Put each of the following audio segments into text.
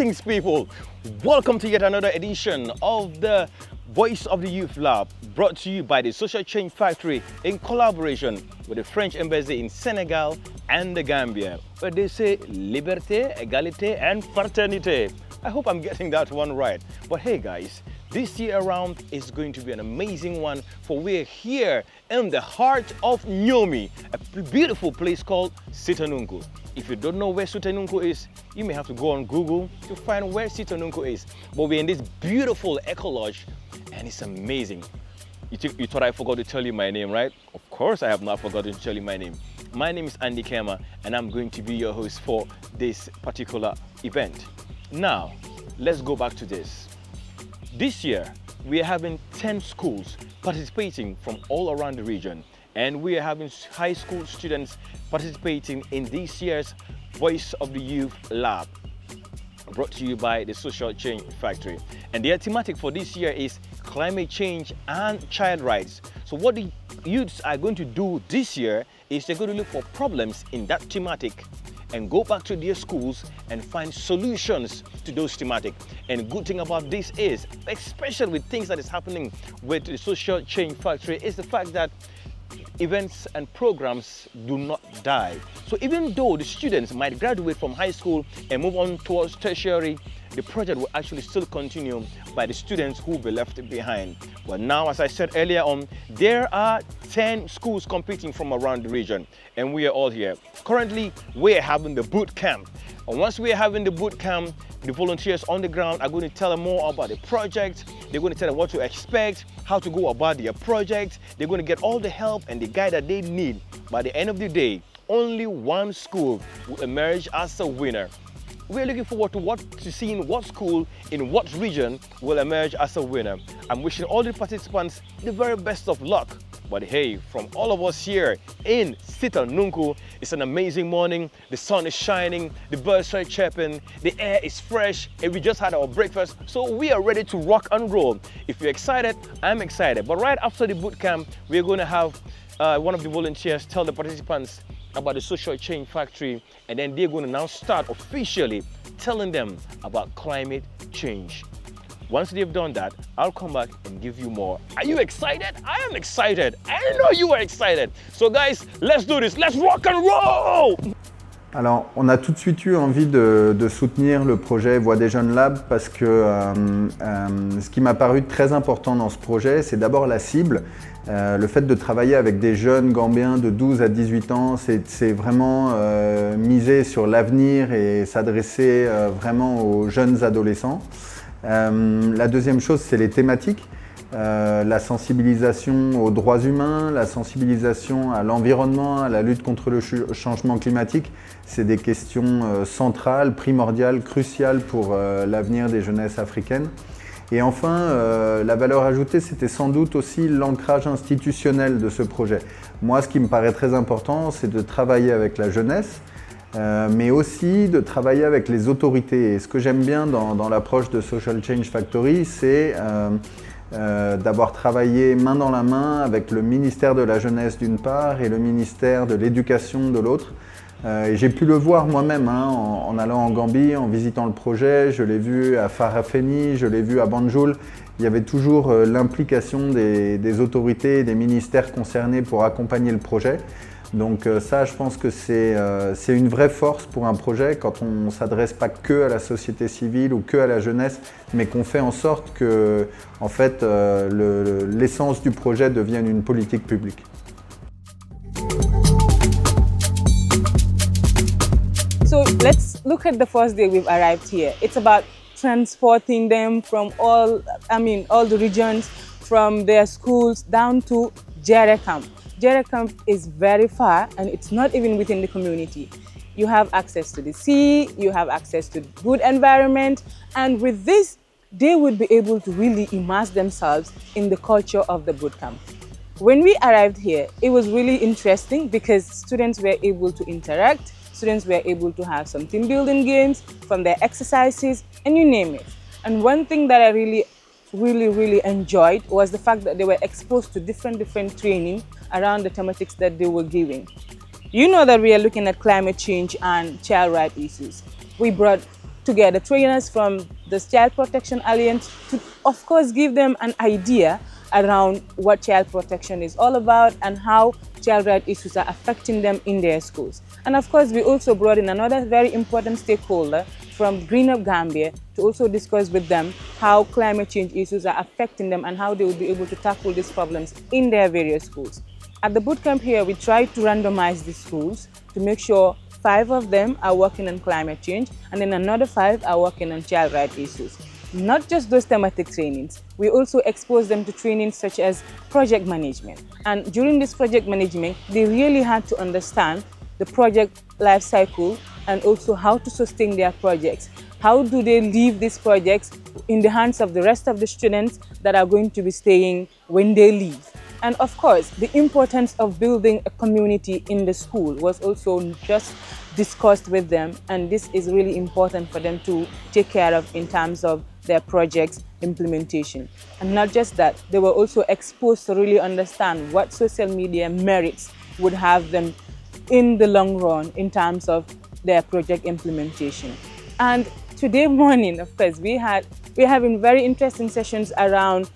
Greetings, people. Welcome to yet another edition of the Voice of the Youth Lab, brought to you by the Social Change Factory in collaboration with the French Embassy in Senegal and the Gambia, where they say liberté, égalité and fraternité. I hope I'm getting that one right. But hey guys, this year around is going to be an amazing one, for we're here in the heart of Nyomi, a beautiful place called Sitanunku. If you don't know where Sitanunku is, you may have to go on Google to find where Sitanunku is. But we're in this beautiful eco lodge and it's amazing. You thought I forgot to tell you my name, right? Of course I have not forgotten to tell you my name. My name is Andy Kema and I'm going to be your host for this particular event. Now, let's go back to this. This year, we are having 10 schools participating from all around the region, and we are having high school students participating in this year's Voice of the Youth Lab, brought to you by the Social Change Factory. And their thematic for this year is climate change and child rights. So what the youths are going to do this year is they're going to look for problems in that thematic and go back to their schools and find solutions to those thematic. And good thing about this is, especially with things that is happening with the Social Change Factory, is the fact that events and programs do not die. So even though the students might graduate from high school and move on towards tertiary, the project will actually still continue by the students who will be left behind. But now, as I said earlier on, there are 10 schools competing from around the region, and we are all here. Currently, we are having the boot camp. And once we are having the boot camp, the volunteers on the ground are going to tell them more about the project. They're going to tell them what to expect, how to go about their project. They're going to get all the help and the guide that they need. By the end of the day, only one school will emerge as a winner. We're looking forward to seeing what school in what region will emerge as a winner. I'm wishing all the participants the very best of luck. But hey, from all of us here in Sitanunku, it's an amazing morning. The sun is shining, the birds are chirping, the air is fresh, and we just had our breakfast, so we are ready to rock and roll. If you're excited, I'm excited. But right after the boot camp, we're going to have one of the volunteers tell the participants about the Social Change Factory, and then they're going to now start officially telling them about climate change. Once they've done that, I'll come back and give you more. Are you excited? I am excited. I know you are excited. So guys, let's do this. Let's rock and roll! Alors, on a tout de suite eu envie de soutenir le projet Voix des Jeunes Lab parce que ce qui m'a paru très important dans ce projet, c'est d'abord la cible. Le fait de travailler avec des jeunes Gambiens de 12 à 18 ans, c'est vraiment miser sur l'avenir et s'adresser vraiment aux jeunes adolescents. La deuxième chose, c'est les thématiques. La sensibilisation aux droits humains, la sensibilisation à l'environnement, à la lutte contre le changement climatique, c'est des questions centrales, primordiales, cruciales pour l'avenir des jeunesses africaines. Et enfin, la valeur ajoutée, c'était sans doute aussi l'ancrage institutionnel de ce projet. Moi, ce qui me paraît très important, c'est de travailler avec la jeunesse, mais aussi de travailler avec les autorités. Et ce que j'aime bien dans l'approche de Social Change Factory, c'est d'avoir travaillé main dans la main avec le ministère de la Jeunesse d'une part et le ministère de l'Éducation de l'autre. Et j'ai pu le voir moi-même en allant en Gambie, en visitant le projet. Je l'ai vu à Farafeni, je l'ai vu à Banjul. Il y avait toujours l'implication des autorités et des ministères concernés pour accompagner le projet. Donc ça, je pense que c'est une vraie force pour un projet quand on ne s'adresse pas que à la société civile ou que à la jeunesse, mais qu'on fait en sorte que en fait, l'essence du projet devienne une politique publique. So let's look at the first day we've arrived here. It's about transporting them from all the regions, from their schools down to Jere Camp. Jere Camp is very far and it's not even within the community. You have access to the sea, you have access to good environment, and with this, they would be able to really immerse themselves in the culture of the boot camp. When we arrived here, it was really interesting because students were able to interact, students were able to have some team building games from their exercises, and you name it. And one thing that I really enjoyed was the fact that they were exposed to different training around the thematics that they were giving. You know that we are looking at climate change and child rights issues. We brought together trainers from the Child Protection Alliance to, of course, give them an idea around what child protection is all about and how child rights issues are affecting them in their schools. And of course, we also brought in another very important stakeholder from Green Up Gambia to also discuss with them how climate change issues are affecting them and how they will be able to tackle these problems in their various schools. At the bootcamp here, we tried to randomize the schools to make sure 5 of them are working on climate change and then another 5 are working on child rights issues. Not just those thematic trainings, we also expose them to trainings such as project management. And during this project management, they really had to understand the project life cycle and also how to sustain their projects. How do they leave these projects in the hands of the rest of the students that are going to be staying when they leave? And of course, the importance of building a community in the school was also just discussed with them, and this is really important for them to take care of in terms of their project's implementation. And not just that, they were also exposed to really understand what social media merits would have them in the long run in terms of their project implementation. And today morning, of course, we're having very interesting sessions around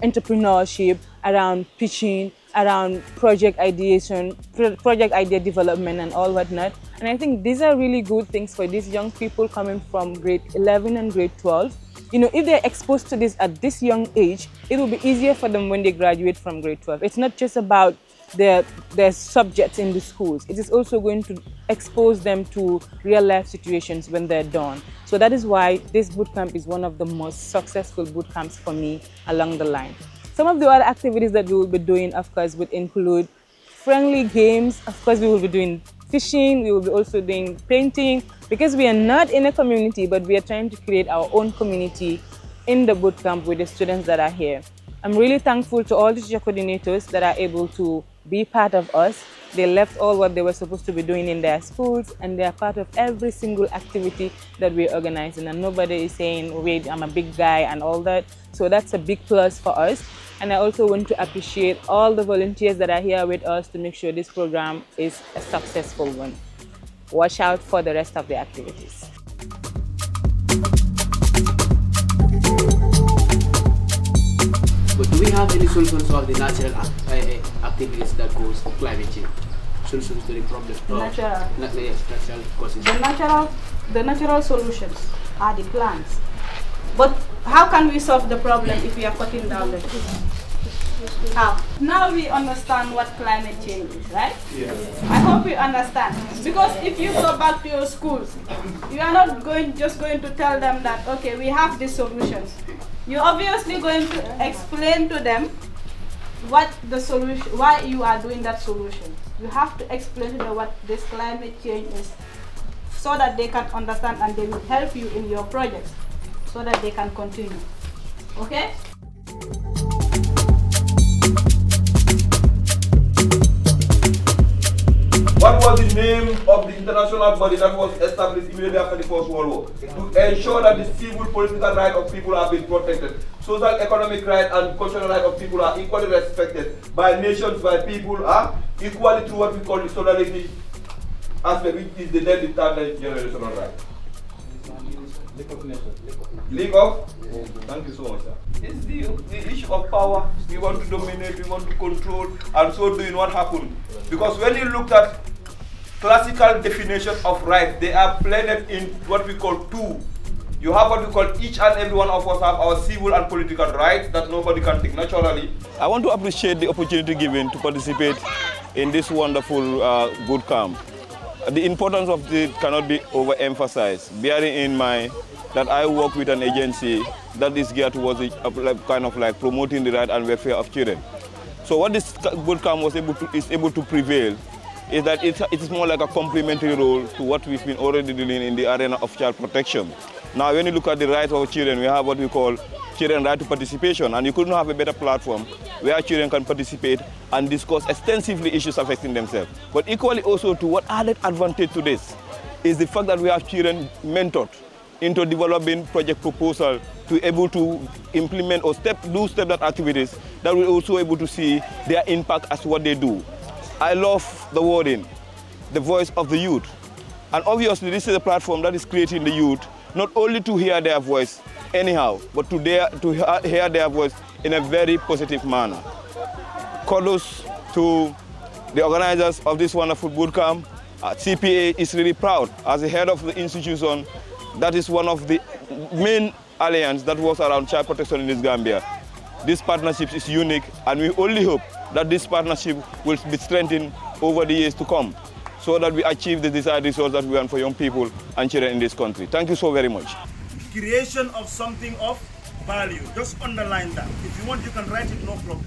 entrepreneurship, around pitching, around project ideation, project idea development and all whatnot. And I think these are really good things for these young people coming from grade 11 and grade 12. You know, if they're exposed to this at this young age, it will be easier for them when they graduate from grade 12. It's not just about their subjects in the schools. It is also going to expose them to real life situations when they're done. So that is why this bootcamp is one of the most successful bootcamps for me along the line. Some of the other activities that we will be doing, of course, would include friendly games. Of course, we will be doing fishing. We will be also doing painting, because we are not in a community, but we are trying to create our own community in the bootcamp with the students that are here. I'm really thankful to all the teacher coordinators that are able to be part of us. They left all what they were supposed to be doing in their schools, and they are part of every single activity that we're organizing. And nobody is saying, wait, I'm a big guy and all that. So that's a big plus for us. And I also want to appreciate all the volunteers that are here with us to make sure this program is a successful one. Watch out for the rest of the activities. But do we have any solutions of the natural activities that cause climate change? Solutions to the problem? Natural. Yes, natural causes. The natural solutions are the plants. But how can we solve the problem if we are cutting down the trees? How? Now we understand what climate change is, right? Yeah. I hope you understand. Because if you go back to your schools, you are not just going to tell them that, okay, we have these solutions. You're obviously going to explain to them what the solution, why you are doing that solution. You have to explain to them what this climate change is, so that they can understand and they will help you in your projects, so that they can continue. Okay? What was the name of the international body that was established immediately after the First World War? To ensure that the civil political rights of people are being protected. Social, economic rights and cultural rights of people are equally respected by nations, by people, are equally through what we call the solidarity aspect, which is the then the third generational right. League of? Thank you so much, sir. It's the issue of power. We want to dominate, we want to control, and so doing what happened. Because when you look at classical definition of rights, they are blended in what we call two. You have what we call, each and every one of us have our civil and political rights that nobody can take naturally. I want to appreciate the opportunity given to participate in this wonderful boot camp. The importance of it cannot be overemphasized, bearing in mind that I work with an agency that is geared towards kind of like promoting the right and welfare of children. So what this boot camp is able to prevail is that it is more like a complementary role to what we've been already doing in the arena of child protection. Now, when you look at the rights of children, we have what we call children right to participation, and you couldn't have a better platform where children can participate and discuss extensively issues affecting themselves. But equally also to what added advantage to this is the fact that we have children mentored into developing project proposal to be able to implement or do step-that activities that will also able to see their impact as what they do. I love the wording, the voice of the youth. And obviously this is a platform that is creating the youth not only to hear their voice anyhow, but to hear their voice in a very positive manner. Kudos to the organizers of this wonderful bootcamp. CPA is really proud as the head of the institution. That is one of the main alliance that works around child protection in this Gambia. This partnership is unique, and we only hope that this partnership will be strengthened over the years to come so that we achieve the desired results that we want for young people and children in this country. Thank you so very much. Creation of something of value. Just underline that. If you want, you can write it, no problem.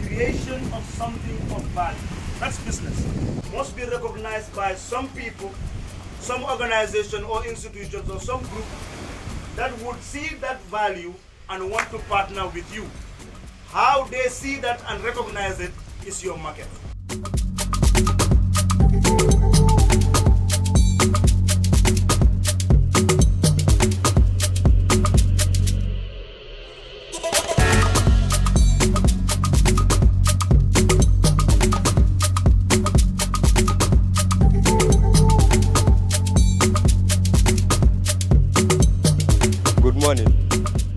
Creation of something of value. That's business. Must be recognized by some people, some organization or institutions or some group that would see that value and want to partner with you. How they see that and recognize it is your market.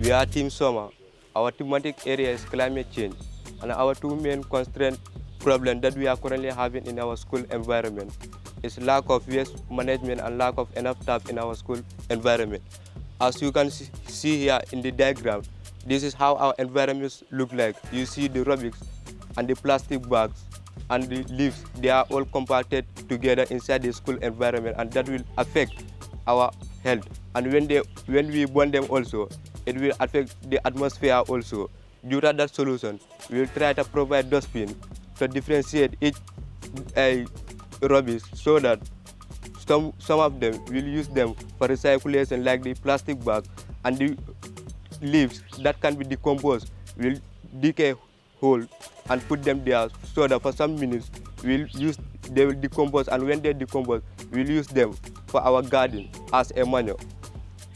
We are Team Soma. Our thematic area is climate change, and our two main constraint problems that we are currently having in our school environment is lack of waste management and lack of enough staff in our school environment. As you can see here in the diagram, this is how our environments look like. You see the rubbish and the plastic bags and the leaves, they are all compacted together inside the school environment, and that will affect our health. And when we burn them also, it will affect the atmosphere also. Due to that solution, we will try to provide dustbin to differentiate each rubbish so that some of them will use them for recyclation, like the plastic bag, and the leaves that can be decomposed will dig a hole and put them there so that for some minutes they will decompose, and when they decompose, we'll use them for our garden as a manure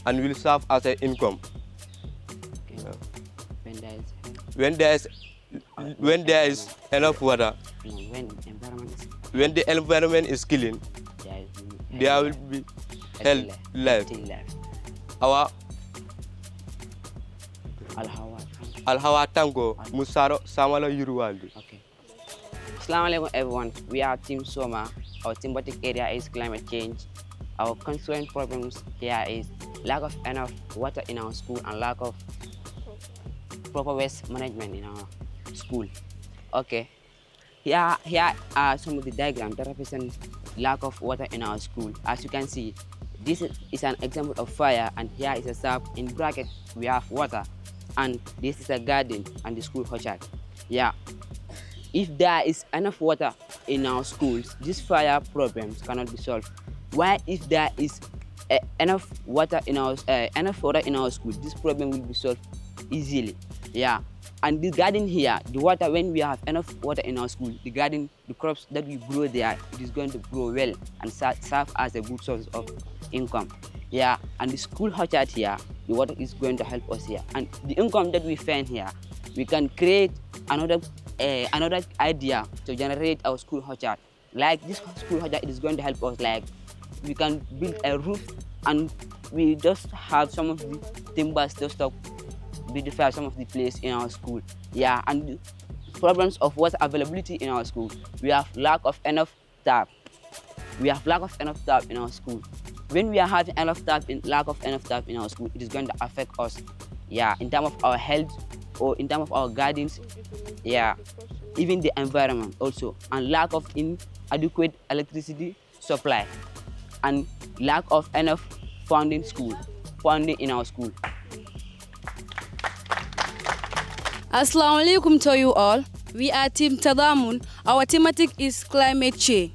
and will serve as an income. When there is enough water, when the environment is clean, there will be health life. Our Alhawa Tango Musaro Samalo Yurualdi. Okay. Assalamu alaikum everyone. We are Team Soma. Our thematic area is climate change. Our concurrent problems here is lack of enough water in our school and lack of proper waste management in our school. Okay. Here are some of the diagrams that represent lack of water in our school. As you can see, this is an example of fire, and here is a tap. In bracket we have water, and this is a garden and the school orchard. Yeah. If there is enough water in our schools, these fire problems cannot be solved. Why, if there is enough water in our school, this problem will be solved easily. Yeah. And the garden here, the water, when we have enough water in our school, the garden, the crops that we grow there, it is going to grow well and serve as a good source of income. Yeah. And the school orchard here, the water is going to help us here. And the income that we find here, we can create another idea to generate our school orchard. Like this school orchard, it is going to help us. Like we can build a roof, and we just have some of the timbers just to beautify some of the place in our school. Yeah, and problems of water availability in our school. We have lack of enough tap. We have lack of enough tap in our school. When we are having lack of enough tap in our school, it is going to affect us. Yeah, in terms of our health or in terms of our gardens. Yeah, even the environment also, and lack of inadequate electricity supply, and lack of enough funding in our school. Assalamu alaikum to you all. We are Team Tadamun. Our thematic is climate change.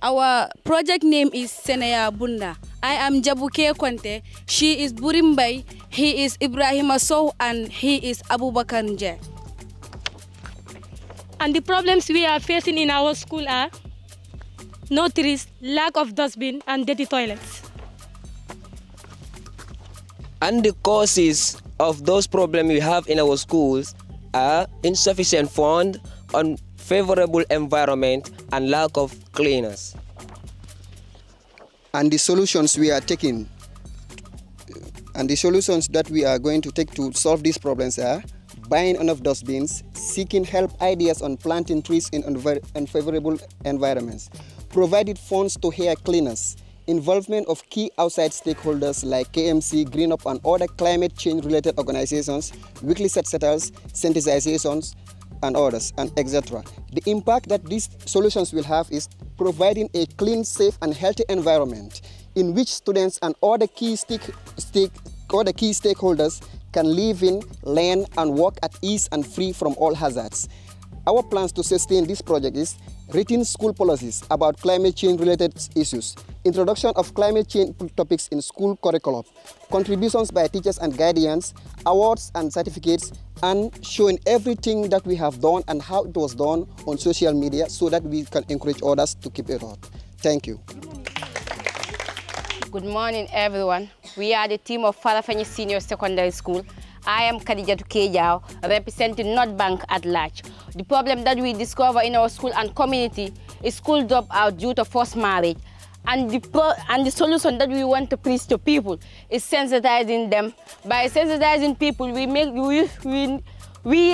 Our project name is Seneya Bunda. I am Jabuke Kwante. She is Burimbai. He is Ibrahim Sow, and he is Abubakar Nje. And the problems we are facing in our school are no trees, lack of dustbin, and dirty toilets. And the causes of those problems we have in our schools are insufficient fund, unfavorable environment, and lack of cleaners. And the solutions we are taking And the solutions that we are going to take to solve these problems are buying enough dustbins, seeking help ideas on planting trees in unfavorable environments, provided funds to hair cleaners, involvement of key outside stakeholders like KMC, GreenUp, and other climate change related organizations, weekly set-setters, sensitizations, and others, and etc. The impact that these solutions will have is providing a clean, safe, and healthy environment in which students and other key stakeholders can live in, learn, and work at ease and free from all hazards. Our plans to sustain this project is written school policies about climate change related issues, introduction of climate change topics in school curriculum, contributions by teachers and guardians, awards and certificates, and showing everything that we have done and how it was done on social media so that we can encourage others to keep it on. Thank you. Good morning, everyone. We are the team of Farafenni Senior Secondary School. I am Khadijatu Kejao, representing North Bank at large. The problem that we discover in our school and community is school dropout due to forced marriage. And the solution that we want to preach to people is sensitizing them. By sensitizing people, we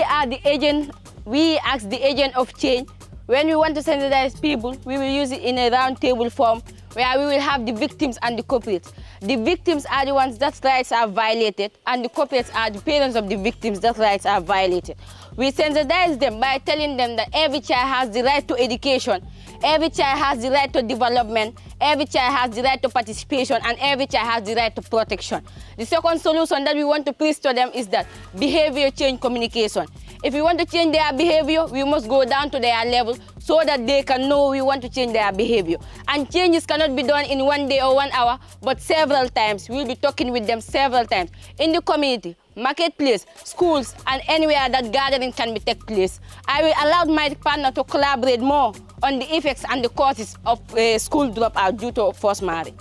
are the agent, we ask the agent of change. When we want to sensitize people, we will use it in a round table form where we will have the victims and the culprits. The victims are the ones that rights are violated, and the culprits are the parents of the victims that rights are violated. We sensitize them by telling them that every child has the right to education, every child has the right to development, every child has the right to participation, and every child has the right to protection. The second solution that we want to preach to them is that behavior change communication. If we want to change their behavior, we must go down to their level so that they can know we want to change their behavior. And changes cannot be done in 1 day or 1 hour, but several times. We'll be talking with them several times. In the community, marketplace, schools, and anywhere that gathering can be take place. I will allow my partner to collaborate more on the effects and the causes of school dropout due to forced marriage.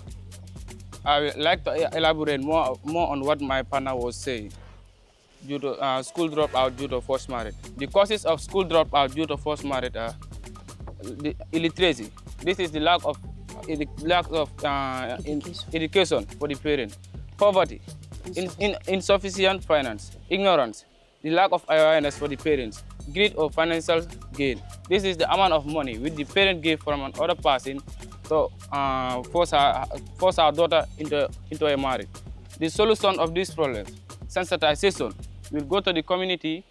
I would like to elaborate more on what my partner was saying. Due to school dropout due to forced marriage. The causes of school dropout due to forced marriage are the illiteracy. This is the lack of education for the parent, poverty, insufficient finance, ignorance, the lack of awareness for the parents, greed or financial gain. This is the amount of money which the parent gave from another person to force our daughter into a marriage. The solution of these problems, sensitization. We'll go to the community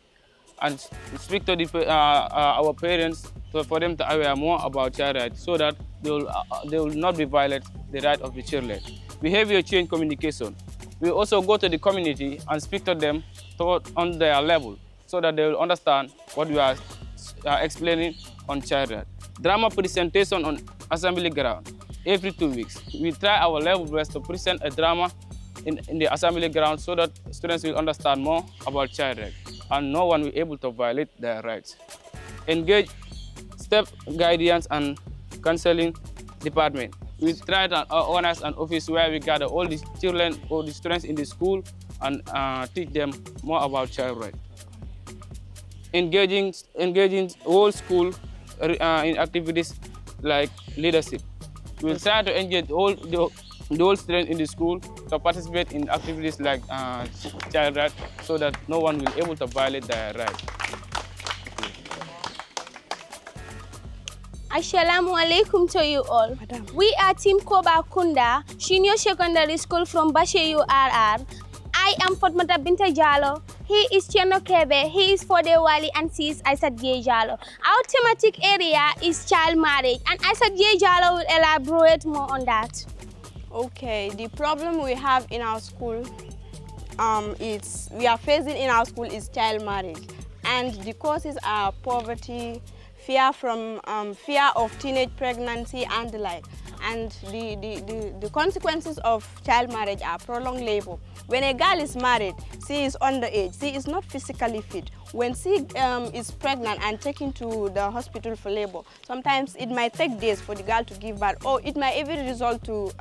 and speak to our parents for them to aware more about child rights so that they will not be violate the right of the children. Behavior change communication. We also go to the community and speak to them on their level so that they will understand what we are explaining on child rights. Drama presentation on assembly ground every 2 weeks. We try our level best to present a drama in the assembly ground so that students will understand more about child rights and no one will be able to violate their rights. Engage step guidance and counseling department. We try to organize an office where we gather all the children or the students in the school and teach them more about child rights. Engaging whole school in activities like leadership. We'll try to engage all the whole students in the school to participate in activities like child rights so that no one will be able to violate their rights. Assalamu alaikum to you all. We are Team Koba Kunda, Senior Secondary School from Bashe URR. I am Fatmata Binta Jalo. He is Cheno Kebe, he is Fode Wali, and she is Aisat J. Jalo. Our thematic area is child marriage, and Aisat J. Jalo will elaborate more on that. Okay, the problem we have in our school we are facing in our school is child marriage, and the causes are poverty, fear of teenage pregnancy and the like. And the consequences of child marriage are prolonged labor. When a girl is married, she is underage, she is not physically fit. When she is pregnant and taken to the hospital for labor, sometimes it might take days for the girl to give birth, or it might even result to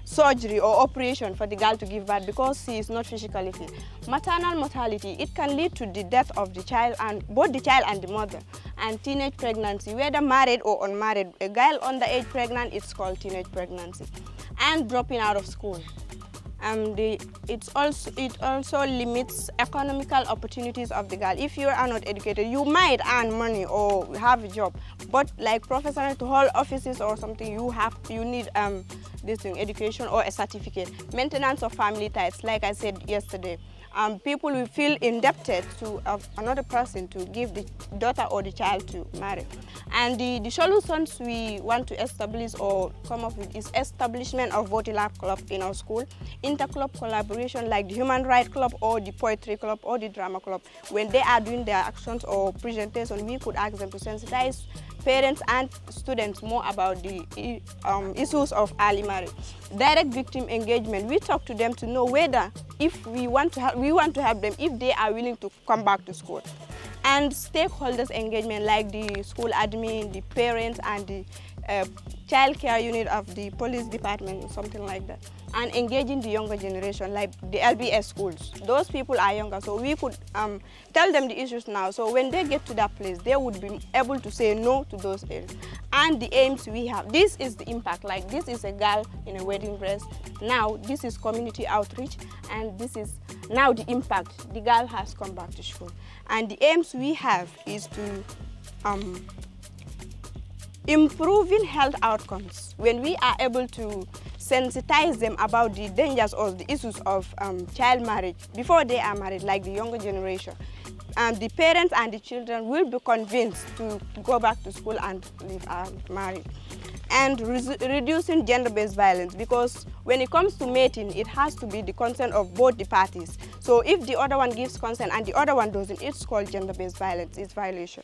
surgery or operation for the girl to give birth because she is not physically fit. Maternal mortality, it can lead to the death of the child, and both the child and the mother. And teenage pregnancy, whether married or unmarried, a girl underage pregnant, it's called teenage pregnancy. And dropping out of school. it also limits economical opportunities of the girl. If you are not educated, you might earn money or have a job, but like professional to hold offices or something, you need this thing, education or a certificate. Maintenance of family ties, like I said yesterday. People will feel indebted to another person to give the daughter or the child to marry. And the solutions we want to establish or come up with is establishment of voting lab club in our school, inter-club collaboration like the Human Rights Club or the Poetry Club or the Drama Club. When they are doing their actions or presentation, we could ask them to sensitize parents and students more about the issues of early marriage. Direct victim engagement, we talk to them to know whether if we want to help them if they are willing to come back to school. And stakeholders engagement like the school admin, the parents and the child care unit of the police department, something like that. And engaging the younger generation, like the LBS schools. Those people are younger, so we could tell them the issues now. So when they get to that place, they would be able to say no to those areas. And the aims we have, this is the impact, like this is a girl in a wedding dress. Now this is community outreach, and this is now the impact. The girl has come back to school. And the aims we have is to improving health outcomes. When we are able to sensitize them about the dangers or the issues of child marriage before they are married, like the younger generation, the parents and the children will be convinced to go back to school and live married. And reducing gender-based violence, because when it comes to mating, it has to be the consent of both the parties. So if the other one gives consent and the other one doesn't, it's called gender-based violence, it's violation.